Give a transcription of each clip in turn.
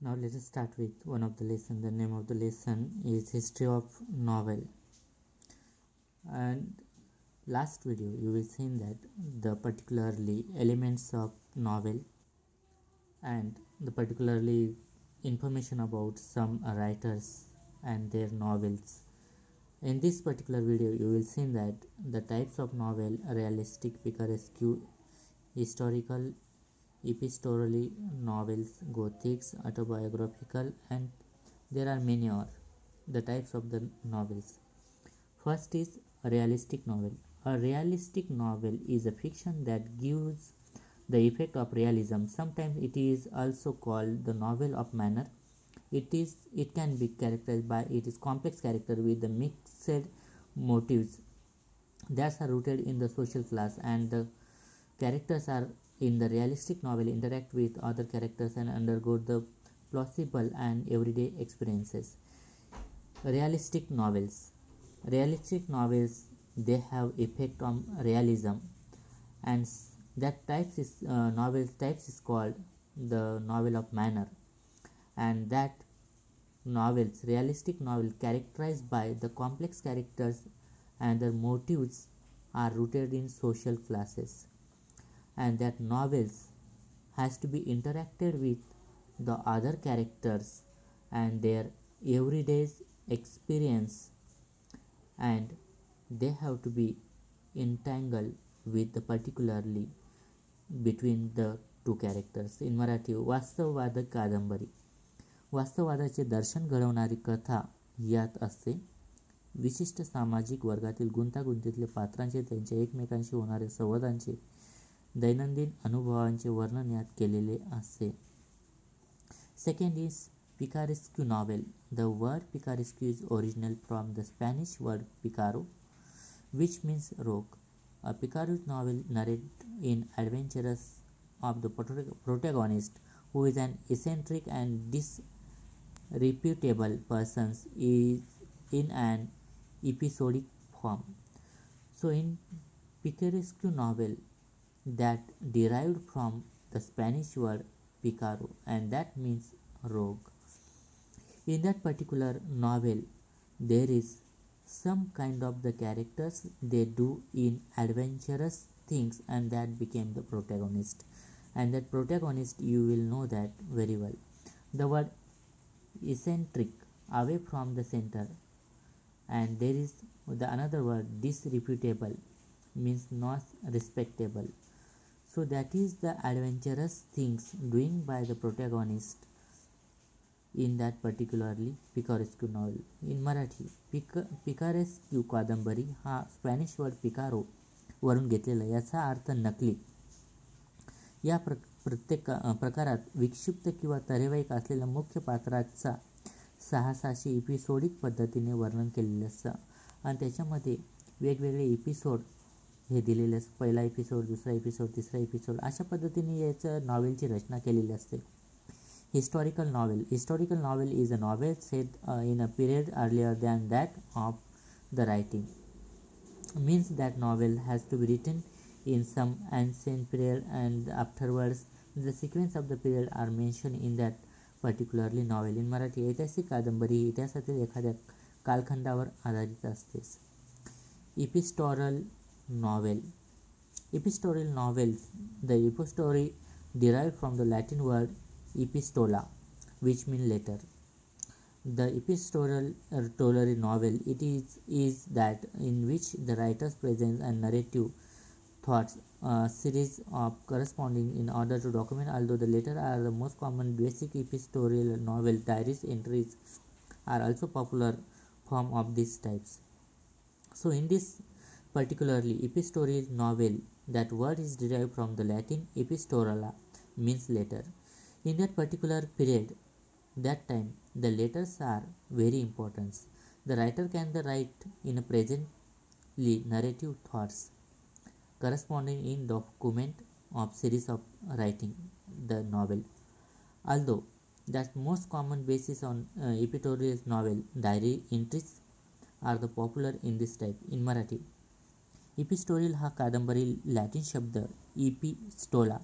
Now let us start with one of the lesson. The name of the lesson is History of Novel. And last video you will see that the particularly elements of novel and the particularly information about some writers and their novels. In this particular video you will see that the types of novel: realistic, picaresque, historical, epistolary novels, gothics, autobiographical, and there are many more the types of the novels. First is a realistic novel. A realistic novel is a fiction that gives the effect of realism. Sometimes it is also called the novel of manner. It can be characterized by its complex character with the mixed motives that are rooted in the social class, and the characters are in the realistic novel interact with other characters and undergo the plausible and everyday experiences. Realistic novels they have effect on realism, and that types is novel types is called the novel of manner. And that realistic novel characterized by the complex characters and their motives are rooted in social classes, and that novels has to be interacted with the other characters and their everyday experience, and they have to be entangled with the particularly between the two characters. In Marathi, वास्तववाद कादंबरी. वास्तववादाचे दर्शन घडवणारी कथा यात असते. विशिष्ट सामाजिक वर्गातील गुंतागुंतीतले पात्रांचे, त्यांच्या एकमेकांशी होणारे संवादांचे, दैनंदिन अनुभवांचे वर्णन यात केलेले असते. Second is picaresque novel. The word picaresque is original from the Spanish word picaro, which means rogue. A picaresque novel narrates in adventures of the protagonist, who is an eccentric and disreputable person, is in an episodic form. So in picaresque novel, that derived from the Spanish word picaro, and that means rogue. In that particular novel, there is some kind of the characters they do in adventurous things, and that became the protagonist. And that protagonist, you will know that very well. The word eccentric, away from the center, and there is the another word disreputable, means not respectable. So that is the adventurous things doing by the protagonist in that particularly picaresque novel. In Marathi, पिकारेस्क्यू कादंबरी हा Spanish word पिकारो वरून घेतलेला, याचा अर्थ नकली. या प्रत्येक प्रकारात विक्षिप्त किंवा तरेवाईक असलेल्या मुख्य पात्राचा साहसाशी एपिसोडिक पद्धतीने वर्णन केलेलं असतं, आणि त्याच्यामध्ये वेगवेगळे एपिसोड हे दिलेले असतं. पहिला एपिसोड, दुसरा एपिसोड, तिसरा एपिसोड, अशा पद्धतीने याचं नॉवेलची रचना केलेली असते. Historical novel. Historical novel is a novel set in a period earlier than that of the writing. Means that novel has to be written in some ancient period, and afterwards the sequence of the period are mentioned in that particularly novel. In Marathi, ऐतिहासिक कादंबरी ही इतिहासातील एखाद्या कालखंडावर आधारित असते. Epistolary novel. Epistolary novels. The epistolary derived from the Latin word epistola, which means letter. The epistolary novel is that in which the writers present a narrative thoughts, a series of corresponding in order to document. Although the latter are the most common, basic epistolary novel diaries entries are also popular form of these types. So in this particularly epistolary novel, that word is derived from the Latin epistola, means letter. In that particular period, that time, the letters are very important. The writer can write in a presently narrative thoughts corresponding in document of series of writing the novel. Although that most common basis on epistolary novel diary entries are the popular in this type. In Marathi, epistorial हा कादंबरी Latin शब्द इपिस्टोला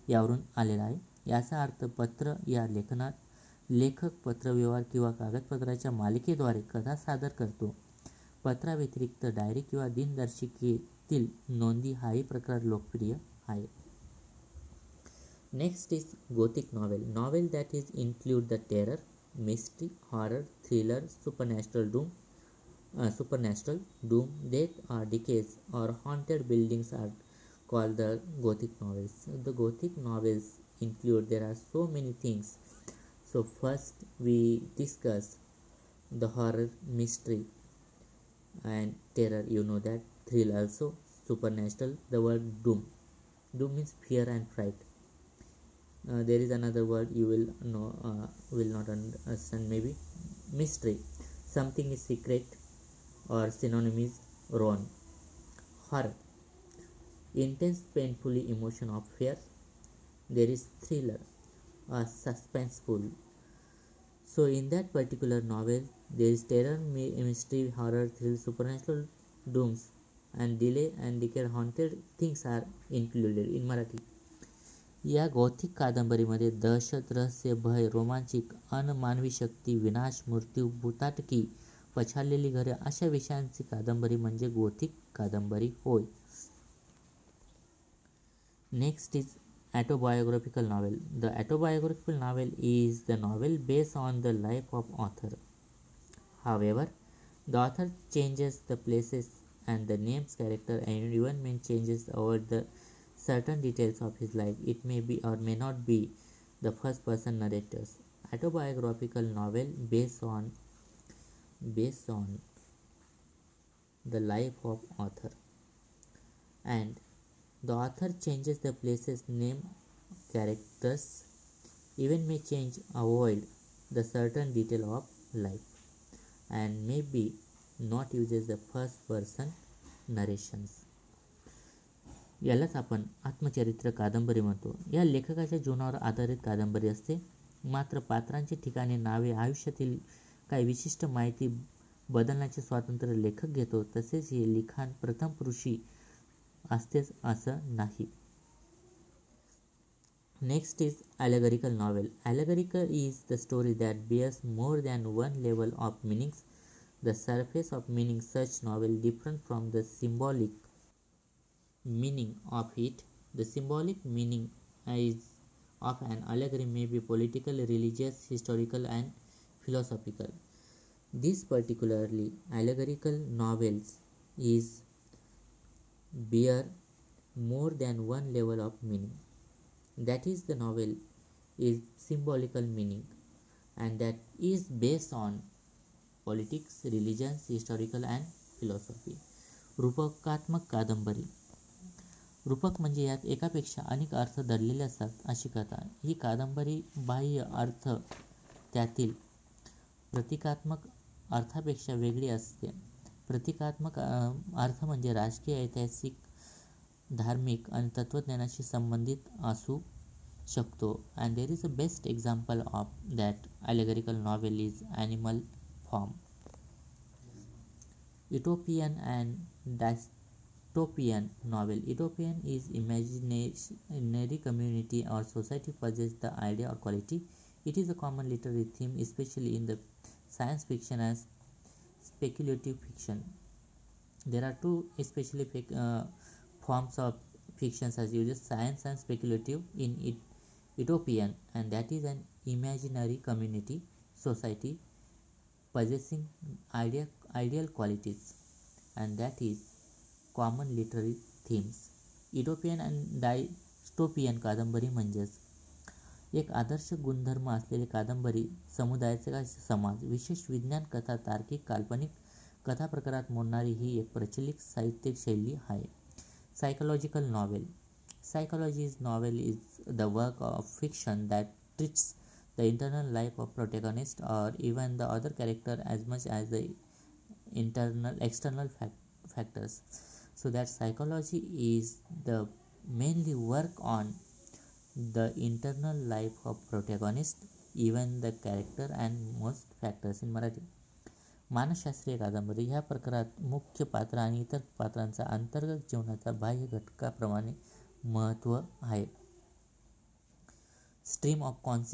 यावरून आलेला आहे. याचा अर्थ पत्र या लेखक पत्रव्यवहार किंवा कागदपत्राच्या मालिकेद्वारे कथा सादर करतो. पत्राव्यतिरिक्त डायरी किंवा दिनदर्शिकेतील नोंदी हाही प्रकार लोकप्रिय आहे. Next is Gothic novel. Novel that is include the terror, mystery, horror, thriller, supernatural, doom, death or decays or haunted buildings are called the Gothic novels. The Gothic novels include, there are so many things. So first we discuss the horror, mystery and terror, you know that. Thrill also. Supernatural, the word doom. Doom means fear and fright. There is another word you will know, will not understand maybe. Mystery, something is secret, or synonym is wrong. Horror, intense painfully emotion of fear. There is thriller, suspenseful. So in that particular novel there is terror, mystery, horror, thrill, supernatural, dooms and delay and decay, haunted things are included in Marathi. या gothic कादंबरीमध्ये दहशत, रहस्य, भय, रोमांचिक, अनमानवी शक्ती, विनाश, मृत्यू, भूताटकी, पछाडलेली घरे अशा विषयांची कादंबरी म्हणजे गौथिक कादंबरी होय. Next is autobiographical novel. The autobiographical novel is the novel based on the life of author. However, the author changes the places and the names, character and even may changes over the certain details of his life. It may be or may not be the first person narrators. Autobiographical novel based on the life of author, and the author changes the places, name, characters, even may change, avoid the certain detail of life, and maybe not uses the first person narrations. यालाच आपण आत्मचरित्र कादंबरी म्हणतो. या लेखकाच्या जीवनावर आधारित कादंबरी असते, मात्र पात्रांची ठिकाणे, नावे, आयुष्यातील काही विशिष्ट माहिती बदलण्याचे स्वातंत्र्य लेखक घेतो. तसेच हे लिखाण प्रथम पुरुषी असतेच असं नाही. Next is allegorical novel. Allegorical is the story that bears more than one level of meanings. The surface of meaning such novel different from the symbolic meaning of it. The symbolic meaning is of an allegory may be political, religious, historical and philosophical. These particularly allegorical novels is bear more than one level of meaning. That is, the novel is symbolical meaning and that is based on politics, religion, historical and philosophy. रूपकात्मक कादंबरी. रूपक म्हणजे यात एकापेक्षा अनेक अर्थ दडलेले असतात अशी कथा. ही कादंबरी बाह्य अर्थ त्यातील प्रतिकात्मक अर्थापेक्षा वेगळी असते. प्रतिकात्मक अर्थ म्हणजे राजकीय, ऐतिहासिक, धार्मिक आणि तत्वज्ञानाशी संबंधित असू शकतो. And there is a best example of that allegorical novel is Animal Farm. Utopian and dystopian novel. Utopian is imaginary community or society possess the idea or quality. It is a common literary theme, especially in the science fiction and speculative fiction. There are two especially forms of fictions as usual, science and speculative in utopian, and that is an imaginary community society possessing ideal qualities, and that is common literary themes. Utopian आणि dystopian कादंबरी म्हणजेच एक आदर्श गुणधर्म असलेली कादंबरी, समुदायाचा समाज, विशेष विज्ञान कथा, तार्किक, काल्पनिक कथा प्रकारात मोडणारी ही एक प्रचलित साहित्यिक शैली आहे. Psychological novel. Psychology novel is the work of fiction that treats the internal life of protagonist or even the other character as much as the external factors. So that psychology is the mainly work on the internal life of protagonist, even the character and most factors in Marathi. मानसशास्त्रीय कादंबरी. ह्या प्रकारात मुख्य पात्र आणि इतर पात्रांचा अंतर्गत जीवनाचा बाह्य घटकाप्रमाणे महत्त्व आहे. Stream of consciousness